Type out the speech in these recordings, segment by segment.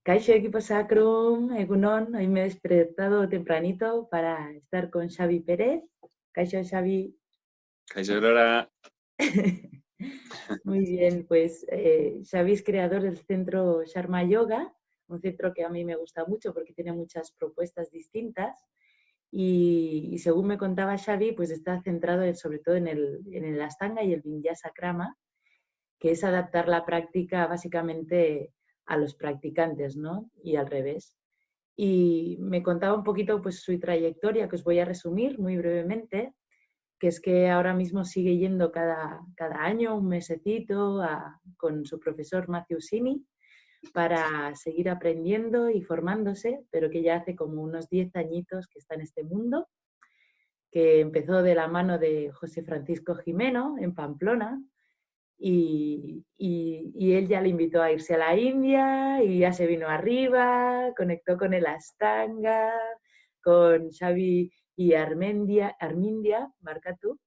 Kaixo Equipo Sacrum, Egunon, hoy me he despertado tempranito para estar con Xavi Pérez. Kaixo Xavi. Kaixo Aurora. Muy bien, pues Xavi es creador del centro Sharma Yoga, un centro que a mí me gusta mucho porque tiene muchas propuestas distintas y según me contaba Xavi, pues está centrado sobre todo en el Ashtanga y el Vinyasa Krama, que es adaptar la práctica básicamente a los practicantes, ¿no? Y al revés. Y me contaba un poquito pues su trayectoria, que os voy a resumir muy brevemente, que es que ahora mismo sigue yendo cada año un mesecito con su profesor Matthew Sini para seguir aprendiendo y formándose, pero que ya hace como unos 10 añitos que está en este mundo, que empezó de la mano de José Francisco Jimeno en Pamplona, y él ya le invitó a irse a la India y ya se vino arriba, conectó con el Ashtanga, con Xavi y Armindia, marca tú.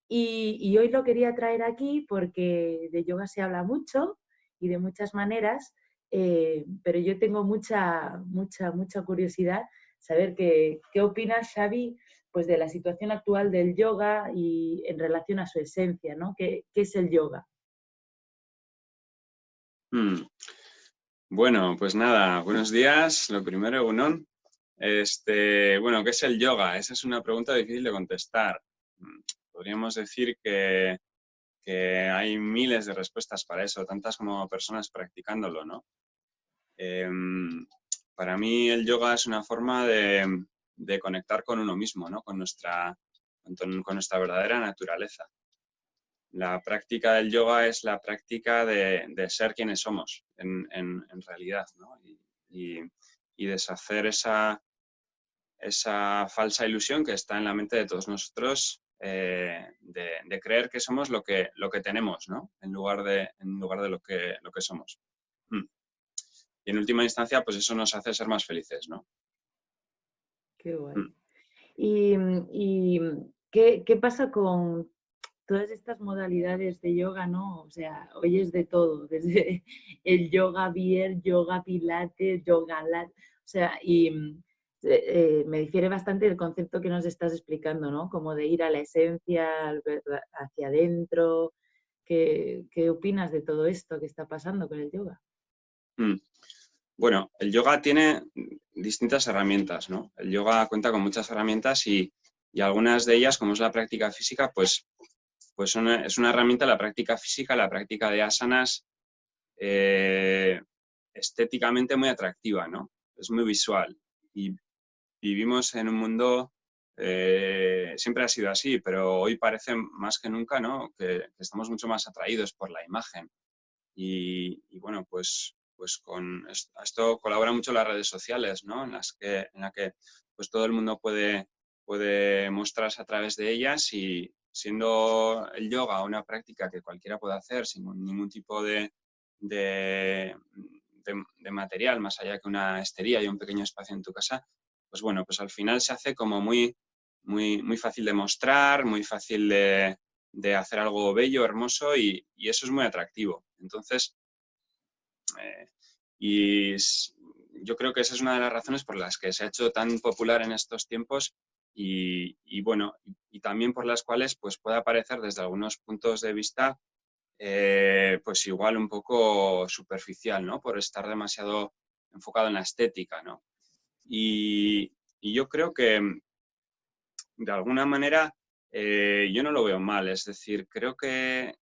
Y hoy lo quería traer aquí porque de yoga se habla mucho y de muchas maneras, pero yo tengo mucha curiosidad saber qué opinas, Xavi, pues de la situación actual del yoga y en relación a su esencia, ¿no? ¿Qué es el yoga? Bueno, pues nada, buenos días. Lo primero, Unón. Bueno, ¿qué es el yoga? Esa es una pregunta difícil de contestar. Podríamos decir que hay miles de respuestas para eso, tantas como personas practicándolo, ¿no? Para mí el yoga es una forma de conectar con uno mismo, ¿no? Con nuestra verdadera naturaleza. La práctica del yoga es la práctica de ser quienes somos en realidad, ¿no? Y deshacer esa falsa ilusión que está en la mente de todos nosotros, de creer que somos lo que tenemos, ¿no? En lugar de lo que somos. Y en última instancia, pues eso nos hace ser más felices, ¿no? Qué guay. ¿Y qué pasa con todas estas modalidades de yoga, ¿no? O sea, hoy es de todo, desde el yoga beer, yoga pilates, yoga lat, o sea, me difiere bastante el concepto que nos estás explicando, ¿no? Como de ir a la esencia, hacia adentro. ¿Qué opinas de todo esto que está pasando con el yoga? Bueno, el yoga tiene distintas herramientas, ¿no? El yoga cuenta con muchas herramientas y algunas de ellas, como es la práctica física, pues es una herramienta, la práctica física, la práctica de asanas, estéticamente muy atractiva, ¿no? Es muy visual. Y vivimos en un mundo, siempre ha sido así, pero hoy parece más que nunca, ¿no? Que estamos mucho más atraídos por la imagen. Y bueno, pues con esto colabora mucho las redes sociales, ¿no? En la que pues todo el mundo puede mostrarse a través de ellas, y siendo el yoga una práctica que cualquiera puede hacer sin ningún tipo de, de material, más allá que una estería y un pequeño espacio en tu casa, pues bueno, pues al final se hace como muy fácil de mostrar, muy fácil de hacer algo bello, hermoso, y eso es muy atractivo. Entonces, yo creo que esa es una de las razones por las que se ha hecho tan popular en estos tiempos, y bueno, y también por las cuales pues puede parecer desde algunos puntos de vista pues igual un poco superficial, ¿no? Por estar demasiado enfocado en la estética, ¿no? Y yo creo que de alguna manera yo no lo veo mal, es decir, creo que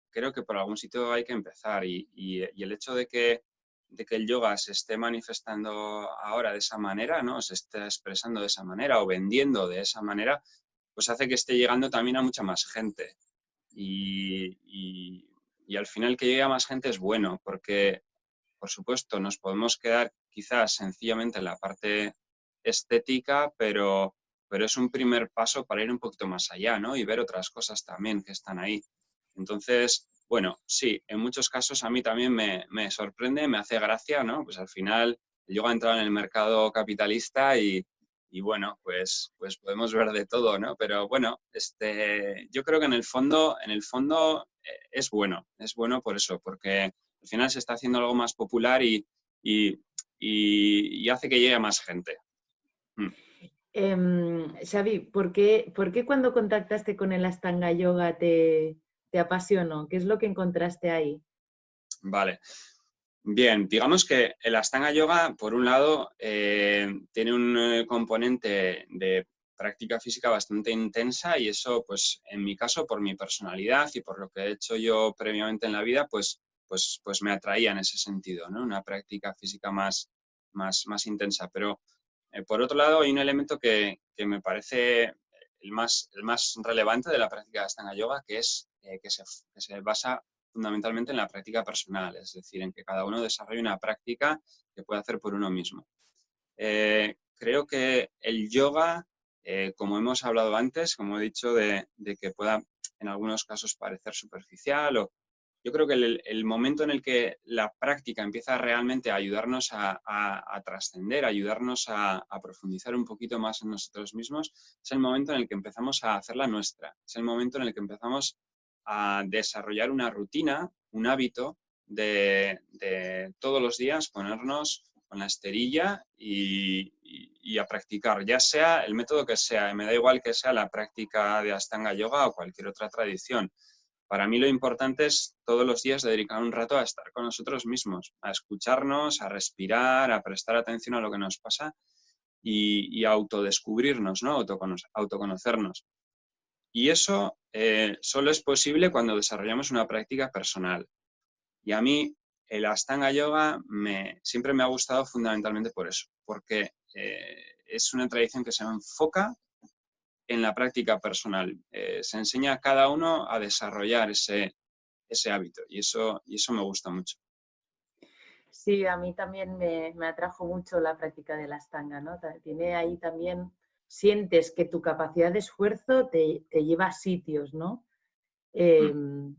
por algún sitio hay que empezar, y el hecho de que el yoga se esté manifestando ahora de esa manera, ¿no? Se esté expresando de esa manera o vendiendo de esa manera, pues hace que esté llegando también a mucha más gente. Y al final que llegue a más gente es bueno, porque, por supuesto, nos podemos quedar quizás sencillamente en la parte estética, pero es un primer paso para ir un poquito más allá, ¿no? Y ver otras cosas también que están ahí. Entonces, bueno, sí, en muchos casos a mí también me sorprende, me hace gracia, ¿no? Pues al final el yoga ha entrado en el mercado capitalista, y bueno, pues podemos ver de todo, ¿no? Pero bueno, yo creo que en el fondo es bueno por eso, porque al final se está haciendo algo más popular, y, y hace que llegue a más gente. Xavi, ¿por qué cuando contactaste con el Ashtanga Yoga te apasionó? ¿Qué es lo que encontraste ahí? Vale. Bien, digamos que el Ashtanga Yoga, por un lado, tiene un componente de práctica física bastante intensa y eso, pues, en mi caso, por mi personalidad y por lo que he hecho yo previamente en la vida, pues me atraía en ese sentido, ¿no? Una práctica física más intensa. Pero, por otro lado, hay un elemento que me parece el más relevante de la práctica de Ashtanga Yoga, que es que se basa fundamentalmente en la práctica personal, es decir, en que cada uno desarrolle una práctica que pueda hacer por uno mismo. Creo que el yoga, como hemos hablado antes, como he dicho, de que pueda en algunos casos parecer superficial, yo creo que el momento en el que la práctica empieza realmente a ayudarnos a trascender, a ayudarnos a profundizar un poquito más en nosotros mismos, es el momento en el que empezamos a hacerla nuestra, es el momento en el que empezamos a desarrollar una rutina, un hábito de todos los días ponernos con la esterilla y a practicar, ya sea el método que sea. Me da igual que sea la práctica de Ashtanga Yoga o cualquier otra tradición. Para mí lo importante es todos los días dedicar un rato a estar con nosotros mismos, a escucharnos, a respirar, a prestar atención a lo que nos pasa y a autodescubrirnos, ¿no? Autoconocernos. Y eso solo es posible cuando desarrollamos una práctica personal. Y a mí el Ashtanga Yoga siempre me ha gustado fundamentalmente por eso, porque es una tradición que se enfoca en la práctica personal. Se enseña a cada uno a desarrollar ese hábito y eso me gusta mucho. Sí, a mí también me atrajo mucho la práctica de la Ashtanga, ¿no? Tiene ahí también, sientes que tu capacidad de esfuerzo te lleva a sitios, ¿no? Mm,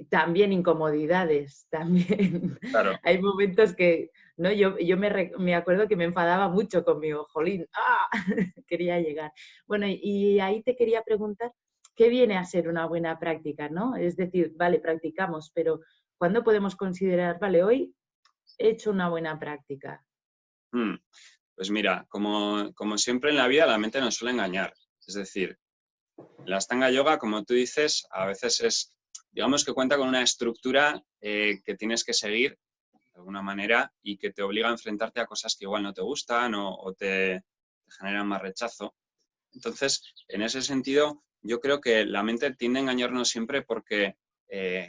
También incomodidades, también. claro. Hay momentos que, ¿no? Yo me acuerdo que me enfadaba mucho conmigo, jolín, ¡ah! Quería llegar. Bueno, y ahí te quería preguntar, ¿qué viene a ser una buena práctica, ¿no? Es decir, vale, practicamos, pero ¿cuándo podemos considerar, vale, hoy he hecho una buena práctica? Mm. Pues mira, como siempre en la vida, la mente nos suele engañar. Es decir, la Ashtanga Yoga, como tú dices, a veces digamos que cuenta con una estructura que tienes que seguir de alguna manera y que te obliga a enfrentarte a cosas que igual no te gustan o te generan más rechazo. Entonces, en ese sentido, yo creo que la mente tiende a engañarnos siempre porque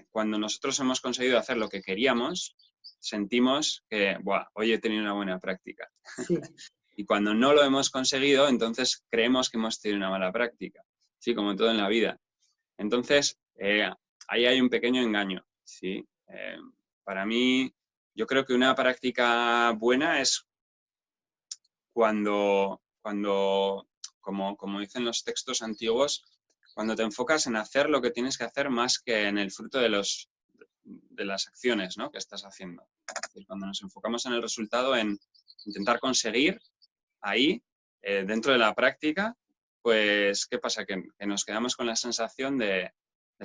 cuando nosotros hemos conseguido hacer lo que queríamos, sentimos que, ¡buah! Hoy he tenido una buena práctica. Sí. Y cuando no lo hemos conseguido, entonces creemos que hemos tenido una mala práctica. Sí, como todo en la vida. Entonces, ahí hay un pequeño engaño. ¿Sí? Para mí, yo creo que una práctica buena es cuando como dicen los textos antiguos, cuando te enfocas en hacer lo que tienes que hacer más que en el fruto de las acciones, ¿no? que estás haciendo. Es decir, cuando nos enfocamos en el resultado, en intentar conseguir ahí, dentro de la práctica, pues, ¿qué pasa? Que nos quedamos con la sensación de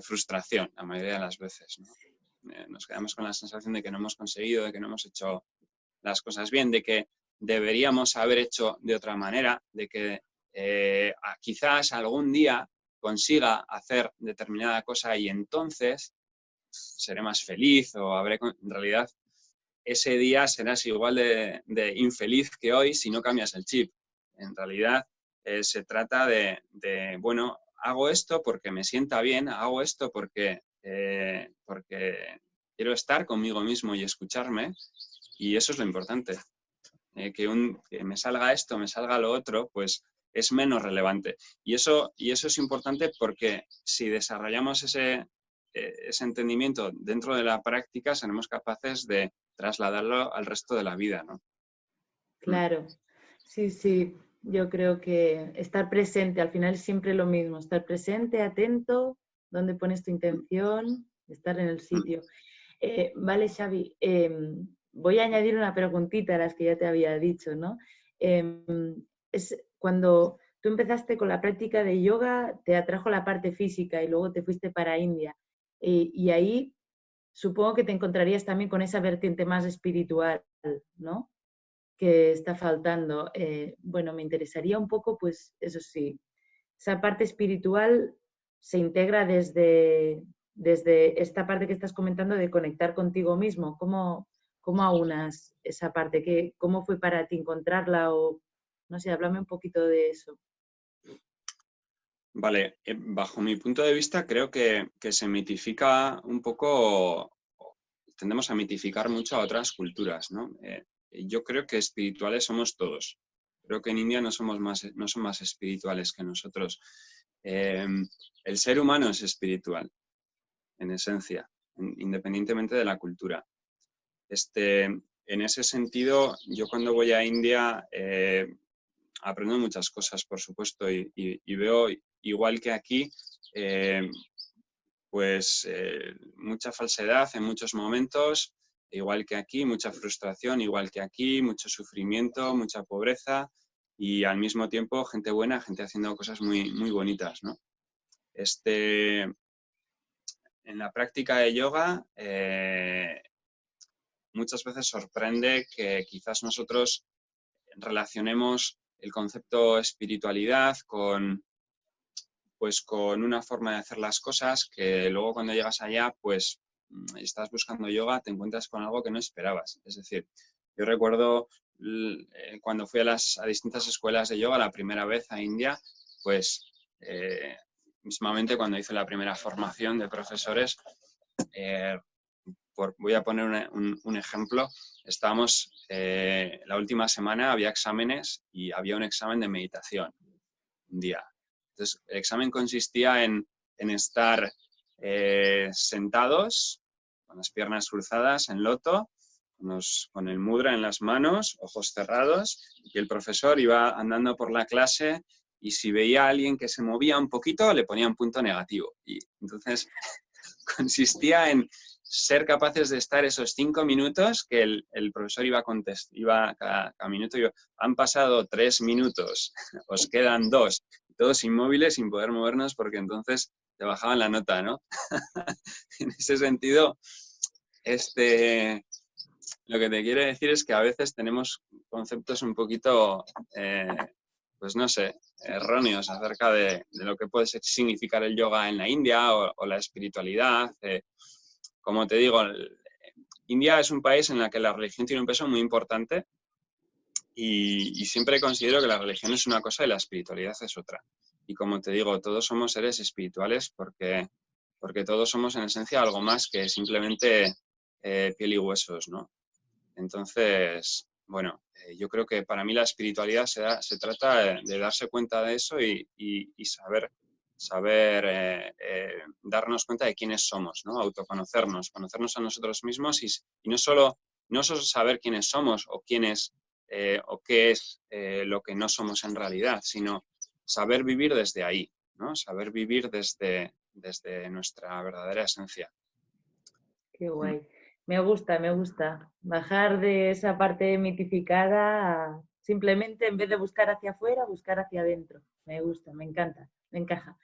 frustración la mayoría de las veces, ¿no? Nos quedamos con la sensación de que no hemos conseguido, de que no hemos hecho las cosas bien, de que deberíamos haber hecho de otra manera, de que quizás algún día consiga hacer determinada cosa y entonces seré más feliz o en realidad ese día serás igual de infeliz que hoy si no cambias el chip. En realidad se trata bueno, hago esto porque me sienta bien, hago esto porque quiero estar conmigo mismo y escucharme y eso es lo importante. Que me salga esto, me salga lo otro, pues es menos relevante. Y eso es importante porque si desarrollamos ese entendimiento dentro de la práctica, seremos capaces de trasladarlo al resto de la vida, ¿no? Mm, Claro, sí, sí, yo creo que estar presente, al final es siempre lo mismo, estar presente, atento, dónde pones tu intención, estar en el mm. sitio. Vale, Xavi, voy a añadir una preguntita a las que ya te había dicho, ¿no? Es cuando tú empezaste con la práctica de yoga, te atrajo la parte física y luego te fuiste para India. Y ahí supongo que te encontrarías también con esa vertiente más espiritual, ¿no? Que está faltando. Bueno, me interesaría un poco, pues eso sí, esa parte espiritual se integra desde esta parte que estás comentando de conectar contigo mismo. ¿Cómo aunas esa parte? ¿Cómo fue para ti encontrarla? O no sé, háblame un poquito de eso. Vale, bajo mi punto de vista creo que se mitifica un poco, tendemos a mitificar mucho a otras culturas, ¿no? Yo creo que espirituales somos todos. Creo que en India no son más espirituales que nosotros. El ser humano es espiritual, en esencia, independientemente de la cultura. En ese sentido, yo cuando voy a India aprendo muchas cosas, por supuesto, y veo, igual que aquí, mucha falsedad en muchos momentos, igual que aquí, mucha frustración, igual que aquí, mucho sufrimiento, mucha pobreza y al mismo tiempo gente buena, gente haciendo cosas muy, muy bonitas, ¿no? En la práctica de yoga, muchas veces sorprende que quizás nosotros relacionemos el concepto espiritualidad con una forma de hacer las cosas que luego cuando llegas allá, pues estás buscando yoga, te encuentras con algo que no esperabas. Es decir, yo recuerdo cuando fui a distintas escuelas de yoga la primera vez a India, pues mismamente cuando hice la primera formación de profesores, voy a poner un ejemplo. Estábamos, la última semana había exámenes y había un examen de meditación un día. Entonces, el examen consistía en estar sentados, con las piernas cruzadas en loto, con el mudra en las manos, ojos cerrados, y el profesor iba andando por la clase y si veía a alguien que se movía un poquito, le ponía un punto negativo. Y entonces consistía en ser capaces de estar esos 5 minutos que el profesor iba cada minuto, han pasado 3 minutos, os quedan 2, todos inmóviles sin poder movernos porque entonces te bajaban la nota, ¿no? En ese sentido, lo que te quiero decir es que a veces tenemos conceptos un poquito, pues no sé, erróneos acerca de lo que puede significar el yoga en la India o la espiritualidad. Como te digo, India es un país en el que la religión tiene un peso muy importante y siempre considero que la religión es una cosa y la espiritualidad es otra. Y como te digo, todos somos seres espirituales porque todos somos en esencia algo más que simplemente piel y huesos, ¿no? Entonces, bueno, yo creo que para mí la espiritualidad se trata de darse cuenta de eso y saber darnos cuenta de quiénes somos, ¿no? Autoconocernos, conocernos a nosotros mismos y no solo saber quiénes somos o qué es lo que no somos en realidad, sino saber vivir desde ahí, ¿no? Saber vivir desde nuestra verdadera esencia. Qué guay. Me gusta, me gusta. Bajar de esa parte mitificada a simplemente en vez de buscar hacia afuera, buscar hacia adentro. Me gusta, me encanta, me encaja.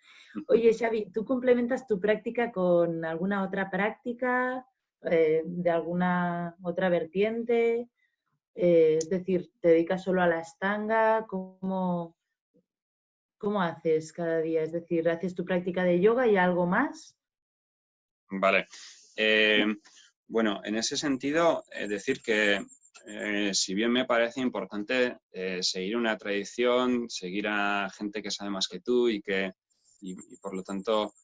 Oye, Xavi, ¿tú complementas tu práctica con alguna otra práctica de alguna otra vertiente? Es decir, ¿te dedicas solo a la Ashtanga? ¿Cómo haces cada día? Es decir, ¿haces tu práctica de yoga y algo más? Vale. Bueno, en ese sentido, decir que si bien me parece importante seguir una tradición, seguir a gente que sabe más que tú y por lo tanto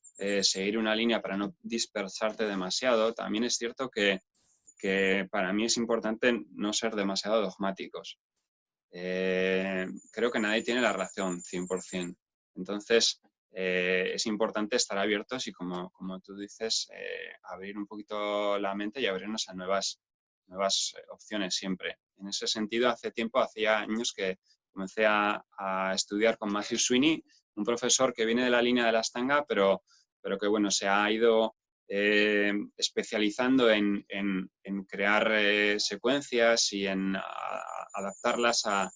seguir una línea para no dispersarte demasiado, también es cierto que para mí es importante no ser demasiado dogmáticos. Creo que nadie tiene la razón 100%. Entonces, es importante estar abiertos y, como tú dices, abrir un poquito la mente y abrirnos a nuevas opciones siempre. En ese sentido, hacía años que comencé a estudiar con Matthew Sweeney, un profesor que viene de la línea de la Ashtanga, pero que bueno, se ha ido especializando en crear secuencias y en adaptarlas a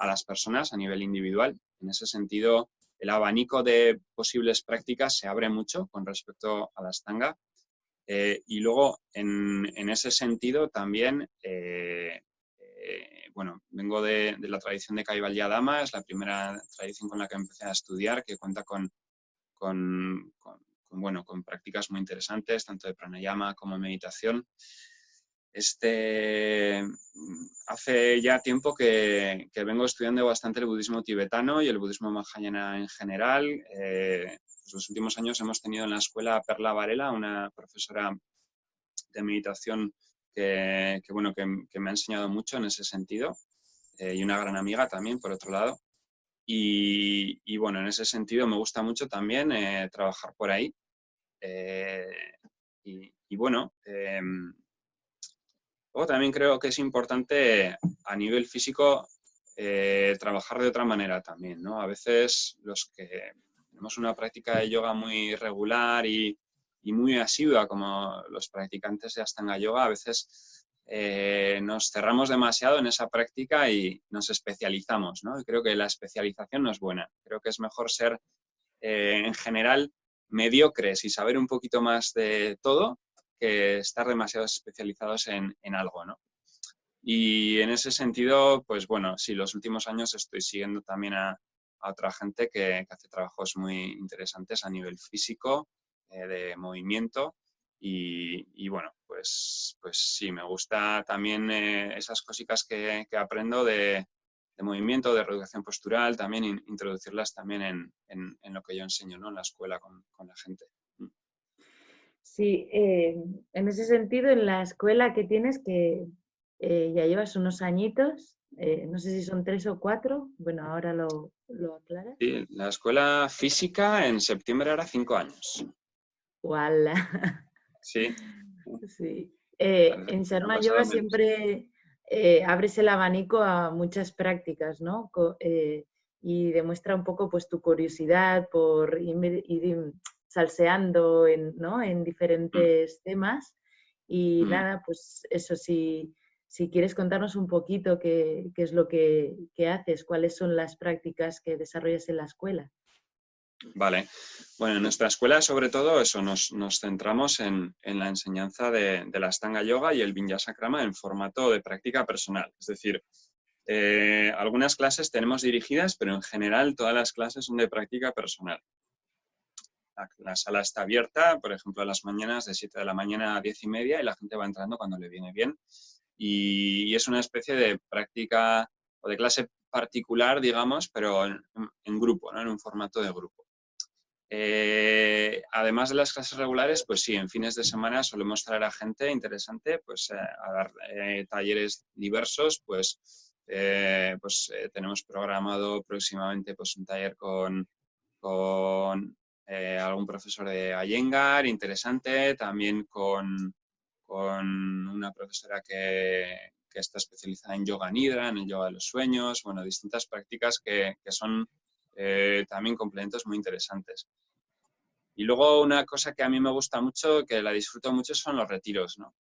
las personas a nivel individual. En ese sentido, el abanico de posibles prácticas se abre mucho con respecto a la Ashtanga Y luego, en ese sentido, también, bueno, vengo de la tradición de Kaivalya Dhamma, es la primera tradición con la que empecé a estudiar, que cuenta bueno, con prácticas muy interesantes, tanto de pranayama como meditación. Hace ya tiempo que vengo estudiando bastante el budismo tibetano y el budismo mahayana en general. Pues los últimos años hemos tenido en la escuela a Perla Varela, una profesora de meditación bueno, que me ha enseñado mucho en ese sentido, y una gran amiga también, por otro lado. Y bueno, en ese sentido me gusta mucho también trabajar por ahí. Y bueno, luego también creo que es importante a nivel físico trabajar de otra manera también, ¿no? A veces los que tenemos una práctica de yoga muy regular y muy asidua, como los practicantes de Ashtanga Yoga, a veces nos cerramos demasiado en esa práctica y nos especializamos, ¿no? Y creo que la especialización no es buena. Creo que es mejor ser, en general, mediocres y saber un poquito más de todo que estar demasiado especializados en algo, ¿no? Y en ese sentido, pues bueno, sí, los últimos años estoy siguiendo también a otra gente que hace trabajos muy interesantes a nivel físico, de movimiento. Y bueno, pues sí, me gusta también esas cositas que aprendo de movimiento, de reeducación postural, también introducirlas también en lo que yo enseño, ¿no? En la escuela con la gente. Sí, en ese sentido, en la escuela que tienes, que ya llevas unos añitos, no sé si son 3 o 4, bueno, ahora lo aclaras. Sí, la escuela física en septiembre hará 5 años. ¡Uala! Sí, Sí. parece En que ha Sharma pasado Yoga menos. siempre abres el abanico a muchas prácticas, ¿no? Y demuestra un poco pues tu curiosidad por ir salseando ¿no? En Mm, diferentes temas. Y mm. nada, pues eso, si quieres contarnos un poquito qué es lo que haces, cuáles son las prácticas que desarrollas en la escuela. Vale. Bueno, en nuestra escuela, sobre todo, eso, nos centramos en la enseñanza de la Ashtanga Yoga y el Vinyasa Krama en formato de práctica personal. Es decir, algunas clases tenemos dirigidas, pero en general todas las clases son de práctica personal. La sala está abierta, por ejemplo, a las mañanas de 7 de la mañana a 10:30 y la gente va entrando cuando le viene bien. Y es una especie de práctica o de clase particular, digamos, pero en grupo, ¿no? En un formato de grupo. Además de las clases regulares, pues sí, en fines de semana solemos traer a gente interesante pues, a dar talleres diversos. Tenemos programado próximamente pues, un taller con algún profesor de Iyengar, interesante, también con una profesora que está especializada en yoga nidra, en el yoga de los sueños, bueno, distintas prácticas que son también complementos muy interesantes. Y luego una cosa que a mí me gusta mucho, que la disfruto mucho, son los retiros, ¿no?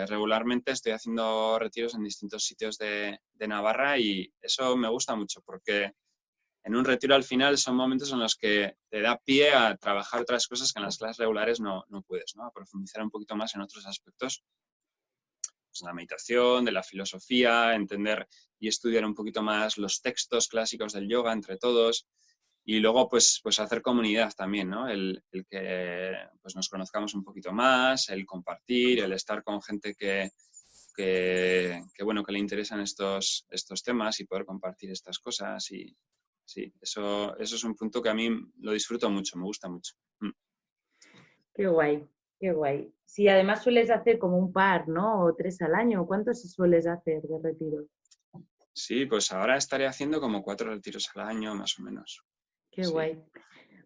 Regularmente estoy haciendo retiros en distintos sitios de Navarra y eso me gusta mucho porque en un retiro al final son momentos en los que te da pie a trabajar otras cosas que en las clases regulares no puedes, ¿no? A profundizar un poquito más en otros aspectos, pues, de la meditación, de la filosofía, entender y estudiar un poquito más los textos clásicos del yoga entre todos. Y luego, pues hacer comunidad también, ¿no? El que pues, nos conozcamos un poquito más, el compartir, el estar con gente bueno, que le interesan estos temas y poder compartir estas cosas. Y sí, eso es un punto que a mí lo disfruto mucho, me gusta mucho. Qué guay, qué guay. Sí, además sueles hacer como un par, ¿no? O 3 al año. ¿Cuántos sueles hacer de retiro? Sí, pues ahora estaré haciendo como 4 retiros al año, más o menos. Qué Sí, guay.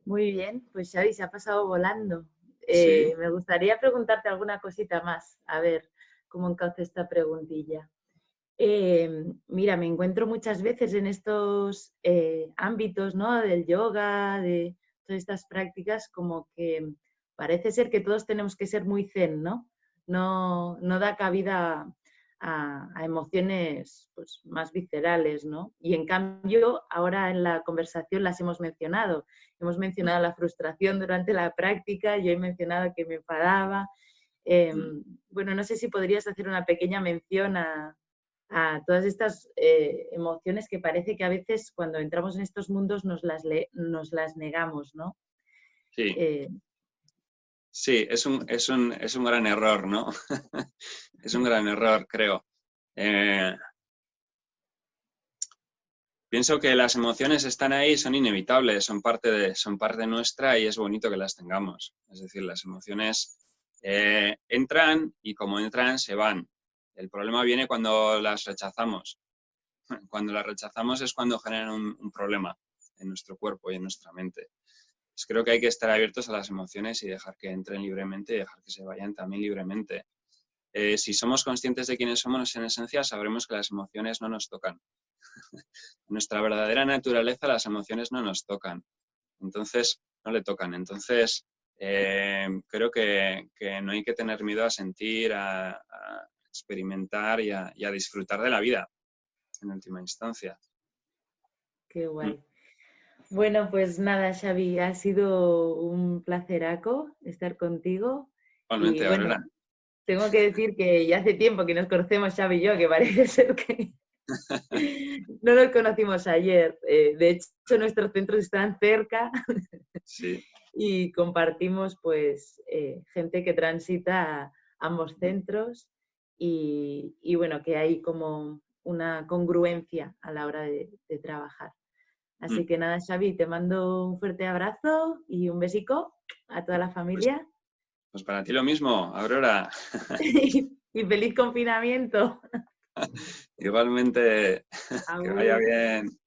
Muy bien, pues Xavi, se ha pasado volando. sí. Me gustaría preguntarte alguna cosita más, a ver cómo encauce esta preguntilla. Mira, me encuentro muchas veces en estos ámbitos, ¿no? Del yoga, de todas estas prácticas, como que parece ser que todos tenemos que ser muy zen, ¿no? No da cabida a emociones pues, más viscerales, ¿no? Y en cambio, ahora en la conversación las hemos mencionado. Hemos mencionado la frustración durante la práctica, yo he mencionado que me enfadaba. Bueno, no sé si podrías hacer una pequeña mención a todas estas emociones que parece que a veces cuando entramos en estos mundos nos las negamos, ¿no? Sí. Sí, es un gran error, ¿no? Es un gran error, creo. Pienso que las emociones están ahí, son inevitables, son parte nuestra y es bonito que las tengamos. Es decir, las emociones entran y como entran se van. El problema viene cuando las rechazamos. Cuando las rechazamos es cuando generan un problema en nuestro cuerpo y en nuestra mente. Pues creo que hay que estar abiertos a las emociones y dejar que entren libremente y dejar que se vayan también libremente. Si somos conscientes de quiénes somos en esencia, sabremos que las emociones no nos tocan. Nuestra verdadera naturaleza, las emociones no nos tocan. Entonces, no le tocan. Entonces, creo que no hay que tener miedo a sentir, a experimentar y a disfrutar de la vida, en última instancia. Qué guay. Bueno, pues nada, Xavi, ha sido un placeraco estar contigo. Igualmente, Y bueno, Aurora. tengo que decir que ya hace tiempo que nos conocemos, Xavi y yo, que parece ser que no nos conocimos ayer. De hecho, nuestros centros están cerca Sí. y compartimos pues gente que transita ambos centros y bueno, que hay como una congruencia a la hora de trabajar. Así que nada, Xavi, te mando un fuerte abrazo y un besico a toda la familia. Pues para ti lo mismo, Aurora. Y feliz confinamiento. Igualmente, que vaya Agur. bien.